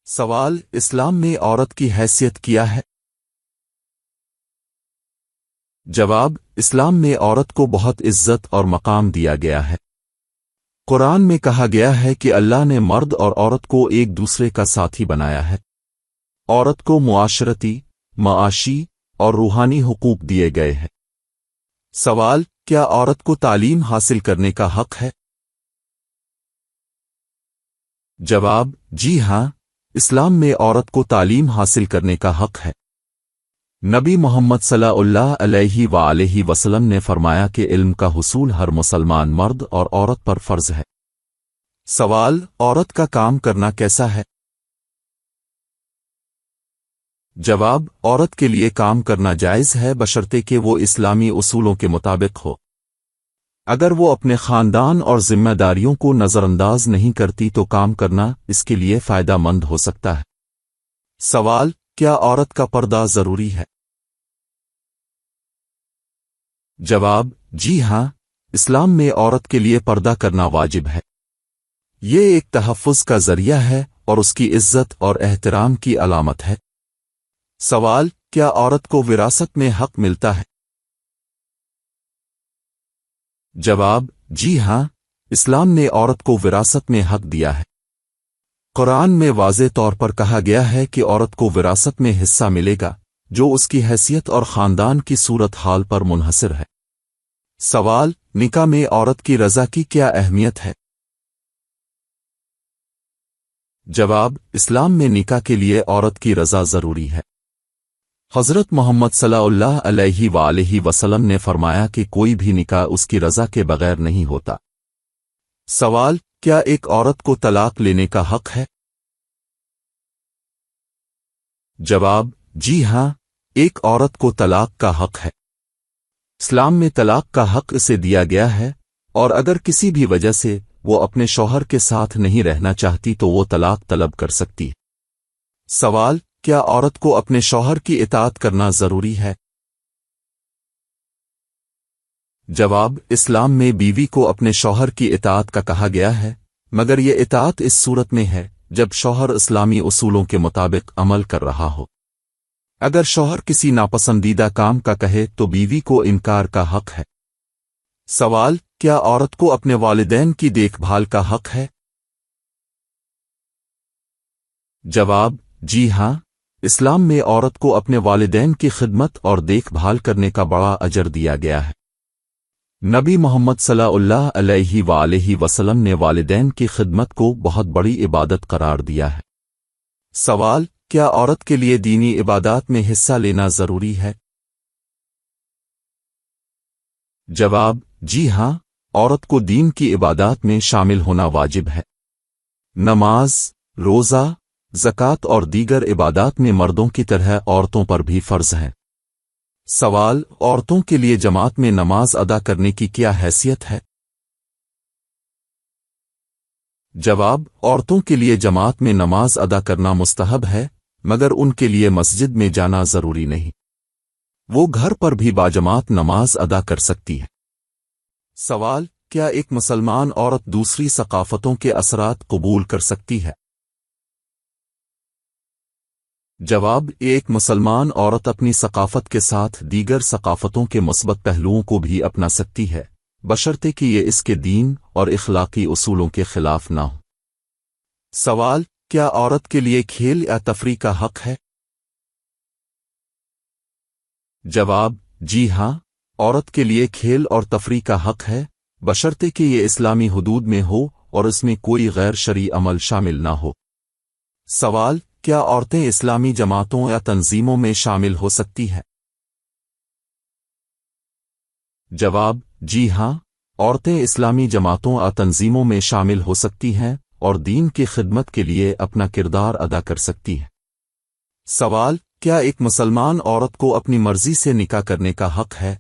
سوال: اسلام میں عورت کی حیثیت کیا ہے؟ جواب: اسلام میں عورت کو بہت عزت اور مقام دیا گیا ہے۔ قرآن میں کہا گیا ہے کہ اللہ نے مرد اور عورت کو ایک دوسرے کا ساتھی بنایا ہے۔ عورت کو معاشرتی، معاشی اور روحانی حقوق دیے گئے ہیں۔ سوال: کیا عورت کو تعلیم حاصل کرنے کا حق ہے؟ جواب: جی ہاں، اسلام میں عورت کو تعلیم حاصل کرنے کا حق ہے۔ نبی محمد صلی اللہ علیہ وآلہ وسلم نے فرمایا کہ علم کا حصول ہر مسلمان مرد اور عورت پر فرض ہے۔ سوال: عورت کا کام کرنا کیسا ہے؟ جواب: عورت کے لیے کام کرنا جائز ہے بشرطے کہ وہ اسلامی اصولوں کے مطابق ہو۔ اگر وہ اپنے خاندان اور ذمہ داریوں کو نظر انداز نہیں کرتی تو کام کرنا اس کے لیے فائدہ مند ہو سکتا ہے۔ سوال: کیا عورت کا پردہ ضروری ہے؟ جواب: جی ہاں، اسلام میں عورت کے لیے پردہ کرنا واجب ہے۔ یہ ایک تحفظ کا ذریعہ ہے اور اس کی عزت اور احترام کی علامت ہے۔ سوال: کیا عورت کو وراثت میں حق ملتا ہے؟ جواب: جی ہاں، اسلام نے عورت کو وراثت میں حق دیا ہے۔ قرآن میں واضح طور پر کہا گیا ہے کہ عورت کو وراثت میں حصہ ملے گا جو اس کی حیثیت اور خاندان کی صورت حال پر منحصر ہے۔ سوال: نکاح میں عورت کی رضا کی کیا اہمیت ہے؟ جواب: اسلام میں نکاح کے لیے عورت کی رضا ضروری ہے۔ حضرت محمد صلی اللہ علیہ وآلہ وسلم نے فرمایا کہ کوئی بھی نکاح اس کی رضا کے بغیر نہیں ہوتا۔ سوال: کیا ایک عورت کو طلاق لینے کا حق ہے؟ جواب: جی ہاں، ایک عورت کو طلاق کا حق ہے۔ اسلام میں طلاق کا حق اسے دیا گیا ہے، اور اگر کسی بھی وجہ سے وہ اپنے شوہر کے ساتھ نہیں رہنا چاہتی تو وہ طلاق طلب کر سکتی ہے۔ سوال: کیا عورت کو اپنے شوہر کی اطاعت کرنا ضروری ہے؟ جواب: اسلام میں بیوی کو اپنے شوہر کی اطاعت کا کہا گیا ہے، مگر یہ اطاعت اس صورت میں ہے جب شوہر اسلامی اصولوں کے مطابق عمل کر رہا ہو۔ اگر شوہر کسی ناپسندیدہ کام کا کہے تو بیوی کو انکار کا حق ہے۔ سوال: کیا عورت کو اپنے والدین کی دیکھ بھال کا حق ہے؟ جواب: جی ہاں، اسلام میں عورت کو اپنے والدین کی خدمت اور دیکھ بھال کرنے کا بڑا اجر دیا گیا ہے۔ نبی محمد صلی اللہ علیہ وآلہ وسلم نے والدین کی خدمت کو بہت بڑی عبادت قرار دیا ہے۔ سوال: کیا عورت کے لیے دینی عبادات میں حصہ لینا ضروری ہے؟ جواب: جی ہاں، عورت کو دین کی عبادات میں شامل ہونا واجب ہے۔ نماز، روزہ، زکوٰۃ اور دیگر عبادات میں مردوں کی طرح عورتوں پر بھی فرض ہیں۔ سوال: عورتوں کے لیے جماعت میں نماز ادا کرنے کی کیا حیثیت ہے؟ جواب: عورتوں کے لیے جماعت میں نماز ادا کرنا مستحب ہے، مگر ان کے لیے مسجد میں جانا ضروری نہیں۔ وہ گھر پر بھی باجماعت نماز ادا کر سکتی ہے۔ سوال: کیا ایک مسلمان عورت دوسری ثقافتوں کے اثرات قبول کر سکتی ہے؟ جواب: ایک مسلمان عورت اپنی ثقافت کے ساتھ دیگر ثقافتوں کے مثبت پہلوؤں کو بھی اپنا سکتی ہے، بشرطے کہ یہ اس کے دین اور اخلاقی اصولوں کے خلاف نہ ہو۔ سوال: کیا عورت کے لیے کھیل یا تفریح کا حق ہے؟ جواب: جی ہاں، عورت کے لیے کھیل اور تفریح کا حق ہے، بشرطے کہ یہ اسلامی حدود میں ہو اور اس میں کوئی غیر شرعی عمل شامل نہ ہو۔ سوال: کیا عورتیں اسلامی جماعتوں یا تنظیموں میں شامل ہو سکتی ہیں؟ جواب: جی ہاں، عورتیں اسلامی جماعتوں یا تنظیموں میں شامل ہو سکتی ہیں اور دین کی خدمت کے لیے اپنا کردار ادا کر سکتی ہیں۔ سوال: کیا ایک مسلمان عورت کو اپنی مرضی سے نکاح کرنے کا حق ہے؟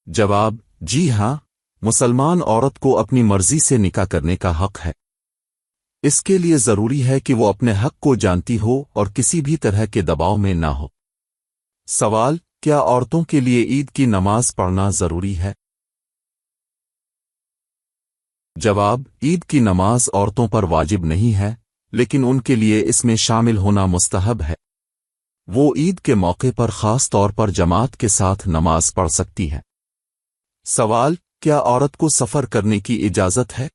جواب: جی ہاں، مسلمان عورت کو اپنی مرضی سے نکاح کرنے کا حق ہے۔ اس کے لیے ضروری ہے کہ وہ اپنے حق کو جانتی ہو اور کسی بھی طرح کے دباؤ میں نہ ہو۔ سوال: کیا عورتوں کے لیے عید کی نماز پڑھنا ضروری ہے؟ جواب: عید کی نماز عورتوں پر واجب نہیں ہے، لیکن ان کے لیے اس میں شامل ہونا مستحب ہے۔ وہ عید کے موقع پر خاص طور پر جماعت کے ساتھ نماز پڑھ سکتی ہیں۔ سوال: کیا عورت کو سفر کرنے کی اجازت ہے؟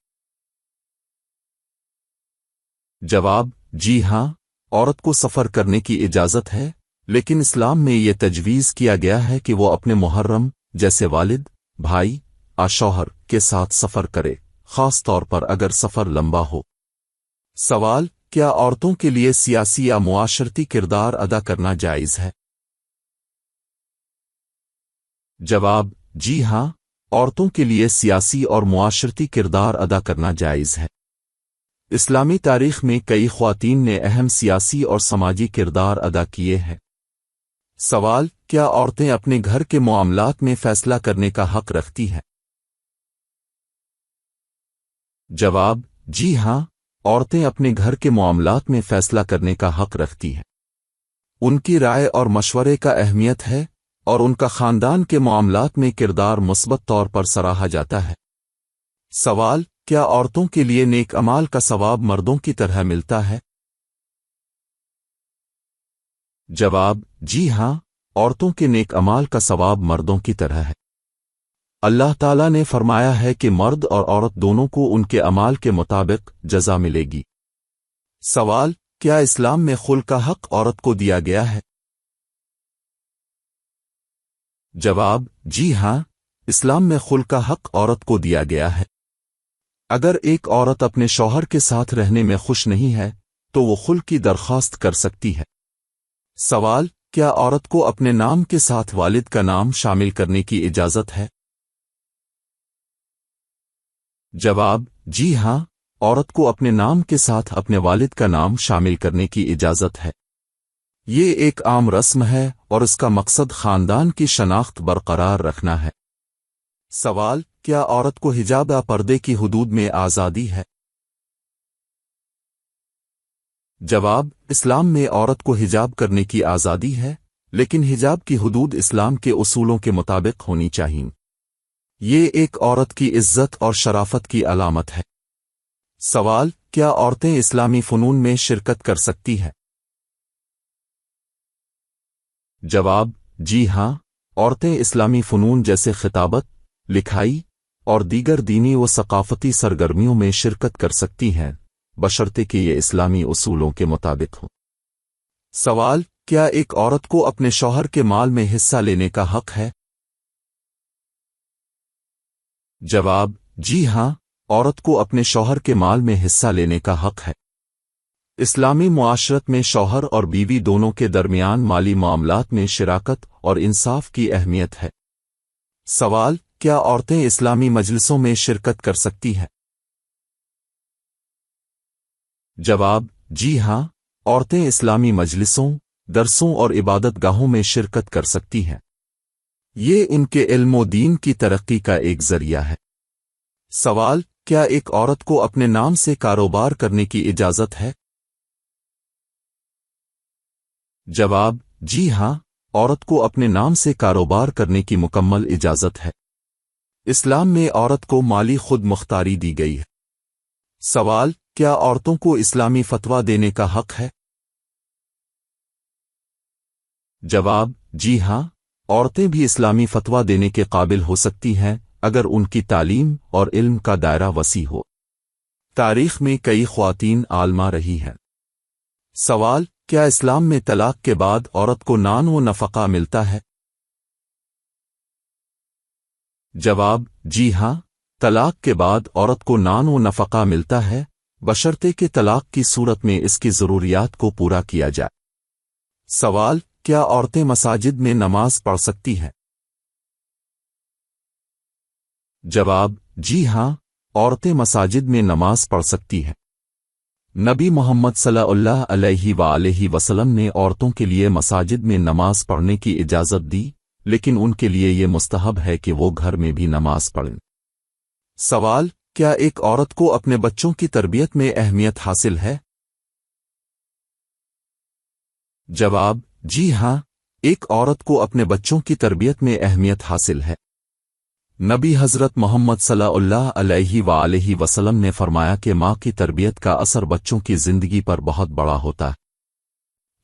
جواب: جی ہاں، عورت کو سفر کرنے کی اجازت ہے، لیکن اسلام میں یہ تجویز کیا گیا ہے کہ وہ اپنے محرم جیسے والد، بھائی یا شوہر کے ساتھ سفر کرے، خاص طور پر اگر سفر لمبا ہو۔ سوال: کیا عورتوں کے لیے سیاسی یا معاشرتی کردار ادا کرنا جائز ہے؟ جواب: جی ہاں، عورتوں کے لیے سیاسی اور معاشرتی کردار ادا کرنا جائز ہے۔ اسلامی تاریخ میں کئی خواتین نے اہم سیاسی اور سماجی کردار ادا کیے ہیں۔ سوال: کیا عورتیں اپنے گھر کے معاملات میں فیصلہ کرنے کا حق رکھتی ہیں؟ جواب: جی ہاں، عورتیں اپنے گھر کے معاملات میں فیصلہ کرنے کا حق رکھتی ہیں۔ ان کی رائے اور مشورے کا اہمیت ہے اور ان کا خاندان کے معاملات میں کردار مثبت طور پر سراہا جاتا ہے۔ سوال: کیا عورتوں کے لیے نیک اعمال کا ثواب مردوں کی طرح ملتا ہے؟ جواب: جی ہاں، عورتوں کے نیک اعمال کا ثواب مردوں کی طرح ہے۔ اللہ تعالیٰ نے فرمایا ہے کہ مرد اور عورت دونوں کو ان کے اعمال کے مطابق جزا ملے گی۔ سوال: کیا اسلام میں خلع کا حق عورت کو دیا گیا ہے؟ جواب: جی ہاں، اسلام میں خلع کا حق عورت کو دیا گیا ہے۔ اگر ایک عورت اپنے شوہر کے ساتھ رہنے میں خوش نہیں ہے تو وہ خلع کی درخواست کر سکتی ہے۔ سوال: کیا عورت کو اپنے نام کے ساتھ والد کا نام شامل کرنے کی اجازت ہے؟ جواب: جی ہاں، عورت کو اپنے نام کے ساتھ اپنے والد کا نام شامل کرنے کی اجازت ہے۔ یہ ایک عام رسم ہے اور اس کا مقصد خاندان کی شناخت برقرار رکھنا ہے۔ سوال: کیا عورت کو حجاب یا پردے کی حدود میں آزادی ہے؟ جواب: اسلام میں عورت کو حجاب کرنے کی آزادی ہے، لیکن حجاب کی حدود اسلام کے اصولوں کے مطابق ہونی چاہئیں۔ یہ ایک عورت کی عزت اور شرافت کی علامت ہے۔ سوال: کیا عورتیں اسلامی فنون میں شرکت کر سکتی ہیں؟ جواب: جی ہاں، عورتیں اسلامی فنون جیسے خطابت، لکھائی اور دیگر دینی و ثقافتی سرگرمیوں میں شرکت کر سکتی ہیں، بشرطے کہ یہ اسلامی اصولوں کے مطابق ہو۔ سوال: کیا ایک عورت کو اپنے شوہر کے مال میں حصہ لینے کا حق ہے؟ جواب: جی ہاں، عورت کو اپنے شوہر کے مال میں حصہ لینے کا حق ہے۔ اسلامی معاشرت میں شوہر اور بیوی دونوں کے درمیان مالی معاملات میں شراکت اور انصاف کی اہمیت ہے۔ سوال: کیا عورتیں اسلامی مجلسوں میں شرکت کر سکتی ہیں؟ جواب: جی ہاں، عورتیں اسلامی مجلسوں، درسوں اور عبادت گاہوں میں شرکت کر سکتی ہیں۔ یہ ان کے علم و دین کی ترقی کا ایک ذریعہ ہے۔ سوال: کیا ایک عورت کو اپنے نام سے کاروبار کرنے کی اجازت ہے؟ جواب: جی ہاں، عورت کو اپنے نام سے کاروبار کرنے کی مکمل اجازت ہے۔ اسلام میں عورت کو مالی خود مختاری دی گئی ہے۔ سوال: کیا عورتوں کو اسلامی فتویٰ دینے کا حق ہے؟ جواب: جی ہاں، عورتیں بھی اسلامی فتویٰ دینے کے قابل ہو سکتی ہیں اگر ان کی تعلیم اور علم کا دائرہ وسیع ہو۔ تاریخ میں کئی خواتین عالمہ رہی ہیں۔ سوال: کیا اسلام میں طلاق کے بعد عورت کو نان و نفقہ ملتا ہے؟ جواب: جی ہاں، طلاق کے بعد عورت کو نان و نفقہ ملتا ہے، بشرطے کہ طلاق کی صورت میں اس کی ضروریات کو پورا کیا جائے۔ سوال: کیا عورتیں مساجد میں نماز پڑھ سکتی ہیں؟ جواب: جی ہاں، عورتیں مساجد میں نماز پڑھ سکتی ہیں۔ نبی محمد صلی اللہ علیہ وآلہ وسلم نے عورتوں کے لیے مساجد میں نماز پڑھنے کی اجازت دی، لیکن ان کے لیے یہ مستحب ہے کہ وہ گھر میں بھی نماز پڑھیں۔ سوال: کیا ایک عورت کو اپنے بچوں کی تربیت میں اہمیت حاصل ہے؟ جواب: جی ہاں، ایک عورت کو اپنے بچوں کی تربیت میں اہمیت حاصل ہے۔ نبی حضرت محمد صلی اللہ علیہ وآلہ وسلم نے فرمایا کہ ماں کی تربیت کا اثر بچوں کی زندگی پر بہت بڑا ہوتا ہے۔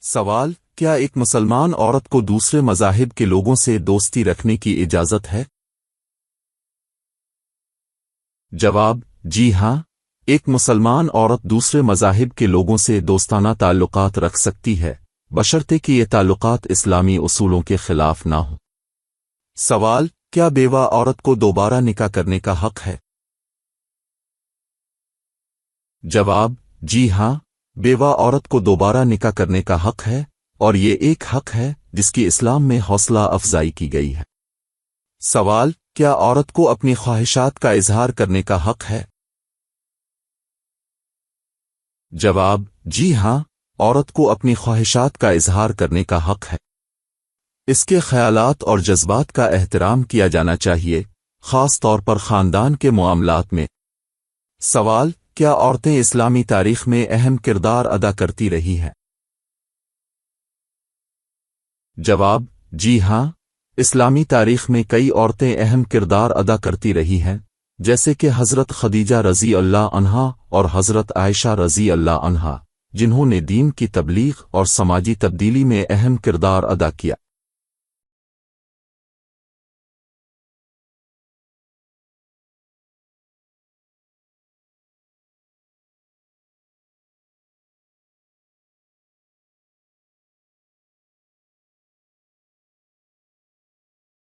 سوال: کیا ایک مسلمان عورت کو دوسرے مذاہب کے لوگوں سے دوستی رکھنے کی اجازت ہے؟ جواب: جی ہاں، ایک مسلمان عورت دوسرے مذاہب کے لوگوں سے دوستانہ تعلقات رکھ سکتی ہے، بشرطے کہ یہ تعلقات اسلامی اصولوں کے خلاف نہ ہوں۔ سوال: کیا بیوہ عورت کو دوبارہ نکاح کرنے کا حق ہے؟ جواب: جی ہاں، بیوہ عورت کو دوبارہ نکاح کرنے کا حق ہے، اور یہ ایک حق ہے جس کی اسلام میں حوصلہ افزائی کی گئی ہے۔ سوال: کیا عورت کو اپنی خواہشات کا اظہار کرنے کا حق ہے؟ جواب: جی ہاں، عورت کو اپنی خواہشات کا اظہار کرنے کا حق ہے۔ اس کے خیالات اور جذبات کا احترام کیا جانا چاہیے، خاص طور پر خاندان کے معاملات میں۔ سوال: کیا عورتیں اسلامی تاریخ میں اہم کردار ادا کرتی رہی ہیں؟ جواب: جی ہاں، اسلامی تاریخ میں کئی عورتیں اہم کردار ادا کرتی رہی ہیں، جیسے کہ حضرت خدیجہ رضی اللہ عنہا اور حضرت عائشہ رضی اللہ عنہا، جنہوں نے دین کی تبلیغ اور سماجی تبدیلی میں اہم کردار ادا کیا۔